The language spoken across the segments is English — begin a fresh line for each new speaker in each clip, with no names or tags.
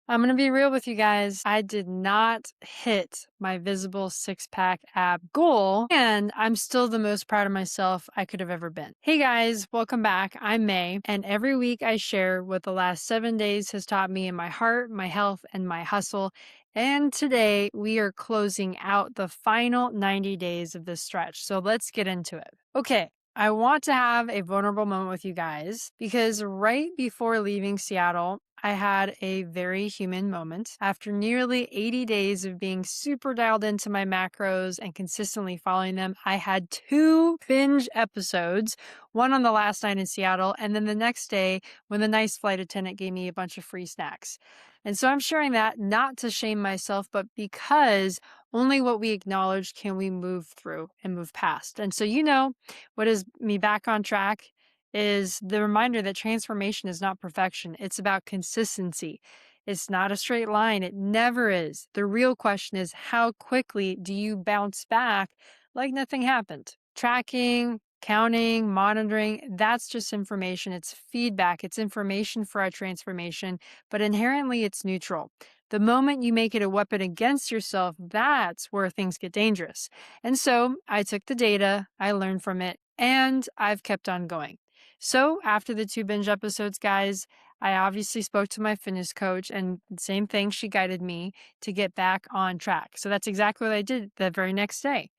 I'm going to be real with you guys. I did not hit my visible six pack ab goal, and I'm still the most proud of myself I could have ever been. Hey guys, welcome back. I'm May, and every week I share what the last 7 days has taught me in my heart, my health, and my hustle. And today we are closing out the final 90 days of this stretch. So let's get into it. Okay. I want to have a vulnerable moment with you guys because right before leaving Seattle, I had a very human moment. After nearly 80 days of being super dialed into my macros and consistently following them, I had two binge episodes, one on the last night in Seattle, and then the next day when the nice flight attendant gave me a bunch of free snacks. And so I'm sharing that not to shame myself, but because only what we acknowledge can we move through and move past. And so, what is me back on track is the reminder that transformation is not perfection. It's about consistency. It's not a straight line. It never is. The real question is, how quickly do you bounce back like nothing happened? Tracking, counting, monitoring, that's just information. It's feedback. It's information for our transformation, but inherently it's neutral. The moment you make it a weapon against yourself, that's where things get dangerous. And so I took the data, I learned from it, and I've kept on going. So after the two binge episodes, guys, I obviously spoke to my fitness coach, and same thing, she guided me to get back on track. So that's exactly what I did the very next day.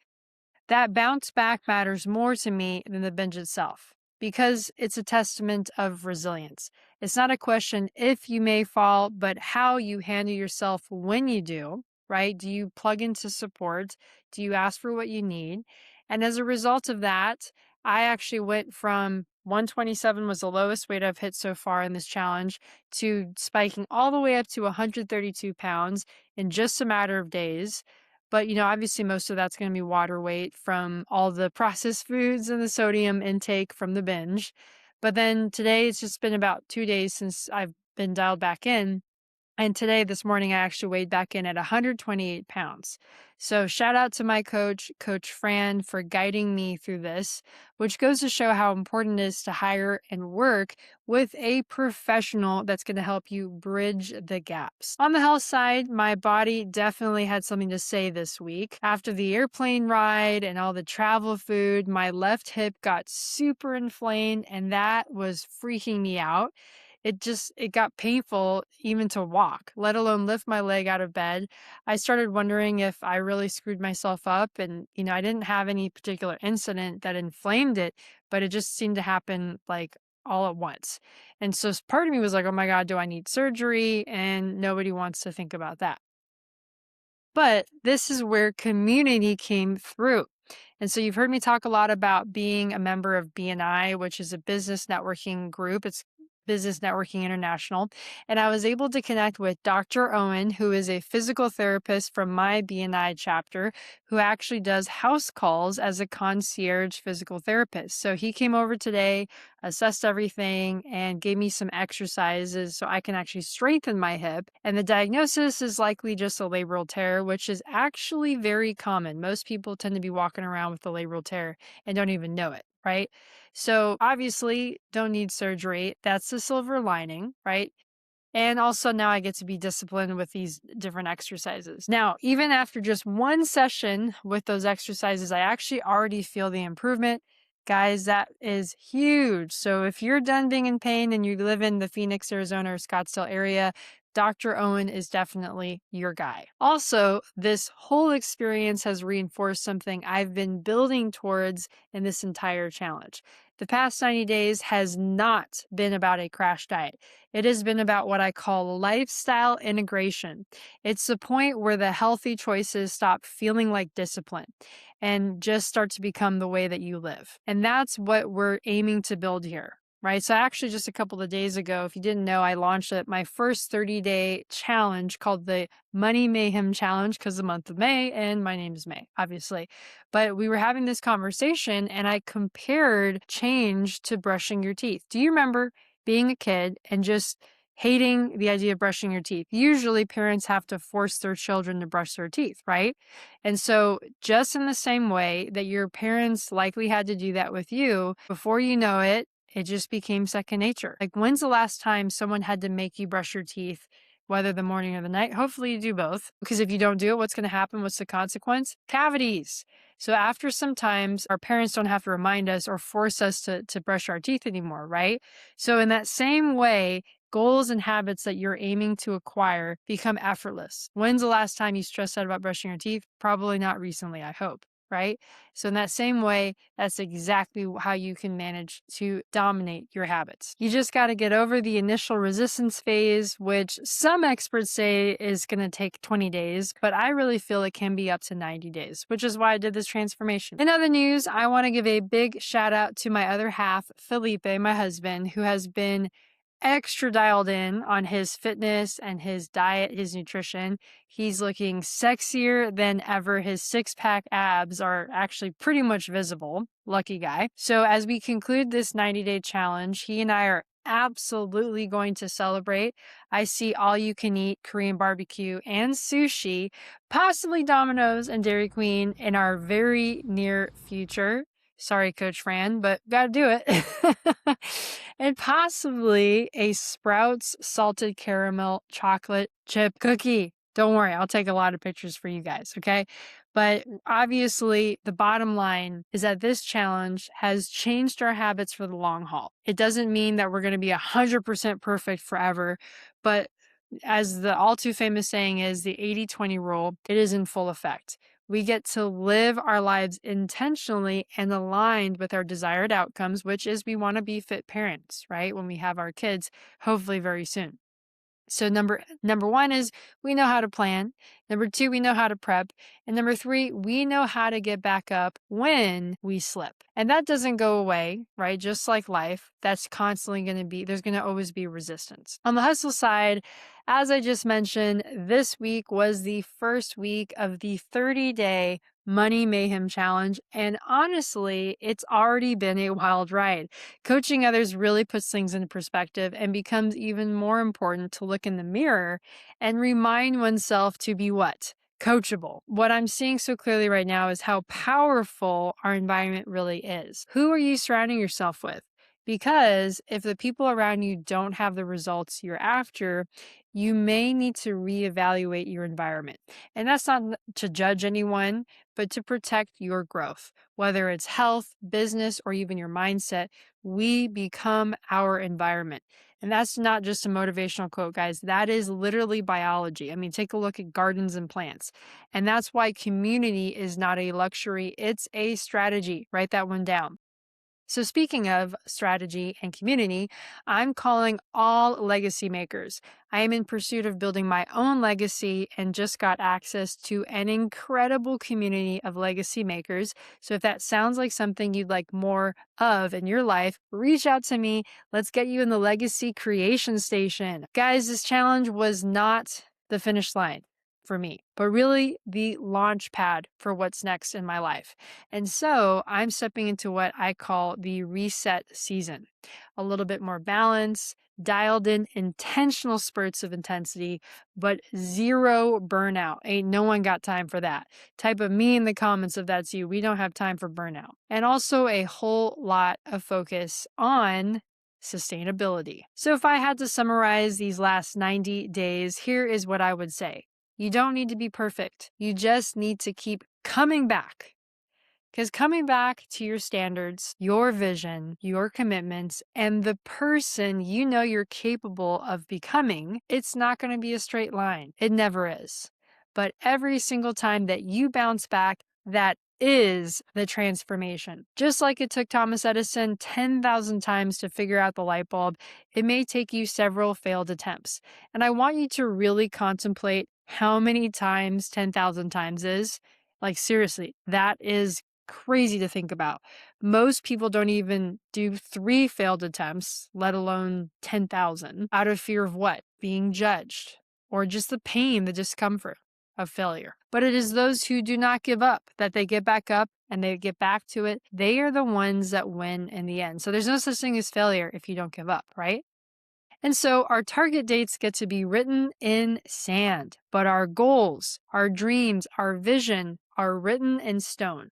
That bounce back matters more to me than the binge itself because it's a testament of resilience. It's not a question if you may fall, but how you handle yourself when you do, right? Do you plug into support? Do you ask for what you need? And as a result of that, I actually went from 127 was the lowest weight I've hit so far in this challenge to spiking all the way up to 132 pounds in just a matter of days. But, obviously most of that's going to be water weight from all the processed foods and the sodium intake from the binge. But then today it's just been about 2 days since I've been dialed back in. And today, this morning, I actually weighed back in at 128 pounds. So shout out to my coach, Coach Fran, for guiding me through this, which goes to show how important it is to hire and work with a professional that's going to help you bridge the gaps. On the health side, my body definitely had something to say this week. After the airplane ride and all the travel food, my left hip got super inflamed, and that was freaking me out. It got painful even to walk, let alone lift my leg out of bed. I started wondering if I really screwed myself up. And, I didn't have any particular incident that inflamed it, but it just seemed to happen like all at once. And so part of me was like, oh my God, do I need surgery? And nobody wants to think about that. But this is where community came through. And so you've heard me talk a lot about being a member of BNI, which is a business networking group. It's Business Networking International. And I was able to connect with Dr. Owen, who is a physical therapist from my BNI chapter, who actually does house calls as a concierge physical therapist. So he came over today, assessed everything, and gave me some exercises so I can actually strengthen my hip. And the diagnosis is likely just a labral tear, which is actually very common. Most people tend to be walking around with a labral tear and don't even know it, right? So obviously, don't need surgery. That's the silver lining, right? And also now I get to be disciplined with these different exercises. Now, even after just one session with those exercises, I actually already feel the improvement. Guys, that is huge. So if you're done being in pain and you live in the Phoenix, Arizona or Scottsdale area, Dr. Owen is definitely your guy. Also, this whole experience has reinforced something I've been building towards in this entire challenge. The past 90 days has not been about a crash diet. It has been about what I call lifestyle integration. It's the point where the healthy choices stop feeling like discipline and just start to become the way that you live. And that's what we're aiming to build here. Right. So actually just a couple of days ago, if you didn't know, I launched my first 30-day challenge called the Money Mei-Hem challenge because the month of May and my name is May, obviously. But we were having this conversation and I compared change to brushing your teeth. Do you remember being a kid and just hating the idea of brushing your teeth? Usually parents have to force their children to brush their teeth, right? And so just in the same way that your parents likely had to do that with you, before you know it, it just became second nature. Like, when's the last time someone had to make you brush your teeth whether the morning or the night. Hopefully you do both, because if you don't do it, what's going to happen? What's the consequence? Cavities. So after some times, our parents don't have to remind us or force us to brush our teeth anymore, right? So in that same way, goals and habits that you're aiming to acquire become effortless. When's the last time you stressed out about brushing your teeth? Probably not recently, I hope, right? So in that same way, that's exactly how you can manage to dominate your habits. You just got to get over the initial resistance phase, which some experts say is going to take 20 days, but I really feel it can be up to 90 days, which is why I did this transformation. In other news, I want to give a big shout out to my other half, Felipe, my husband, who has been extra dialed in on his fitness and his diet, his nutrition. He's looking sexier than ever. His six-pack abs are actually pretty much visible. Lucky guy. So as we conclude this 90-day challenge, he and I are absolutely going to celebrate. I see all you can eat Korean barbecue and sushi, possibly Domino's and Dairy Queen in our very near future. Sorry, Coach Fran, but gotta do it. And possibly a Sprouts salted caramel chocolate chip cookie. Don't worry, I'll take a lot of pictures for you guys, okay? But obviously, the bottom line is that this challenge has changed our habits for the long haul. It doesn't mean that we're going to be 100% perfect forever, but as the all too famous saying is, the 80-20 rule, it is in full effect. We get to live our lives intentionally and aligned with our desired outcomes, which is we want to be fit parents, right? When we have our kids, hopefully very soon. So number one is we know how to plan. Number two, we know how to prep. And number three, we know how to get back up when we slip. And that doesn't go away, right? Just like life, that's constantly going to be, there's going to always be resistance. On the hustle side, as I just mentioned, this week was the first week of the 30-day Money Mei-Hem challenge. And honestly, it's already been a wild ride. Coaching others really puts things into perspective and becomes even more important to look in the mirror and remind oneself to be what? Coachable. What I'm seeing so clearly right now is how powerful our environment really is. Who are you surrounding yourself with? Because if the people around you don't have the results you're after, you may need to reevaluate your environment. And that's not to judge anyone, but to protect your growth, whether it's health, business, or even your mindset. We become our environment. And that's not just a motivational quote, guys. That is literally biology. I mean, take a look at gardens and plants. And that's why community is not a luxury, it's a strategy. Write that one down. So speaking of strategy and community, I'm calling all legacy makers. I am in pursuit of building my own legacy and just got access to an incredible community of legacy makers. So if that sounds like something you'd like more of in your life, reach out to me. Let's get you in the legacy creation station. Guys, this challenge was not the finish line for me, but really the launch pad for what's next in my life. And so I'm stepping into what I call the reset season. A little bit more balance, dialed in intentional spurts of intensity, but zero burnout. Ain't no one got time for that. Type of me in the comments if that's you. We don't have time for burnout. And also a whole lot of focus on sustainability. So if I had to summarize these last 90 days, here is what I would say. You don't need to be perfect. You just need to keep coming back. Because coming back to your standards, your vision, your commitments, and the person you know you're capable of becoming, it's not going to be a straight line. It never is. But every single time that you bounce back, that is the transformation. Just like it took Thomas Edison 10,000 times to figure out the light bulb, it may take you several failed attempts. And I want you to really contemplate how many times 10,000 times is. Like, seriously, that is crazy to think about. Most people don't even do 3 failed attempts, let alone 10,000, out of fear of what? Being judged, or just the pain, the discomfort of failure. But it is those who do not give up, that they get back up and they get back to it. They are the ones that win in the end. So there's no such thing as failure if you don't give up, right? And so our target dates get to be written in sand, but our goals, our dreams, our vision are written in stone.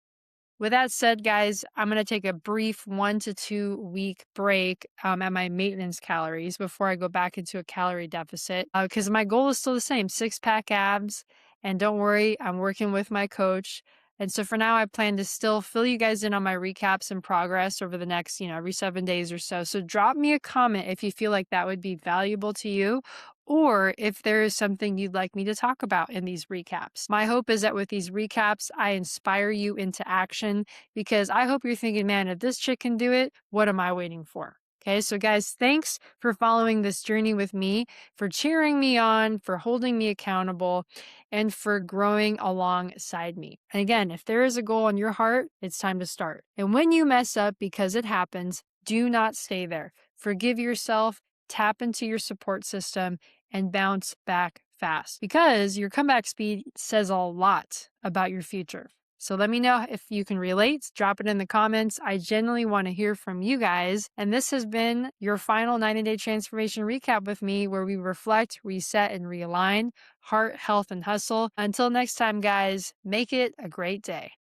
With that said, guys, I'm going to take a brief 1 to 2 week break at my maintenance calories before I go back into a calorie deficit because my goal is still the same, 6 pack abs. And don't worry, I'm working with my coach. And so for now, I plan to still fill you guys in on my recaps and progress over the next, every 7 days or so. So drop me a comment if you feel like that would be valuable to you, or if there is something you'd like me to talk about in these recaps. My hope is that with these recaps, I inspire you into action, because I hope you're thinking, man, if this chick can do it, what am I waiting for? Okay, so guys, thanks for following this journey with me, for cheering me on, for holding me accountable, and for growing alongside me. And again, if there is a goal in your heart, it's time to start. And when you mess up, because it happens, do not stay there. Forgive yourself, tap into your support system, and bounce back fast, because your comeback speed says a lot about your future. So let me know if you can relate. Drop it in the comments. I genuinely want to hear from you guys. And this has been your final 90-day transformation recap with me, where we reflect, reset, and realign heart, health, and hustle. Until next time, guys, make it a great day.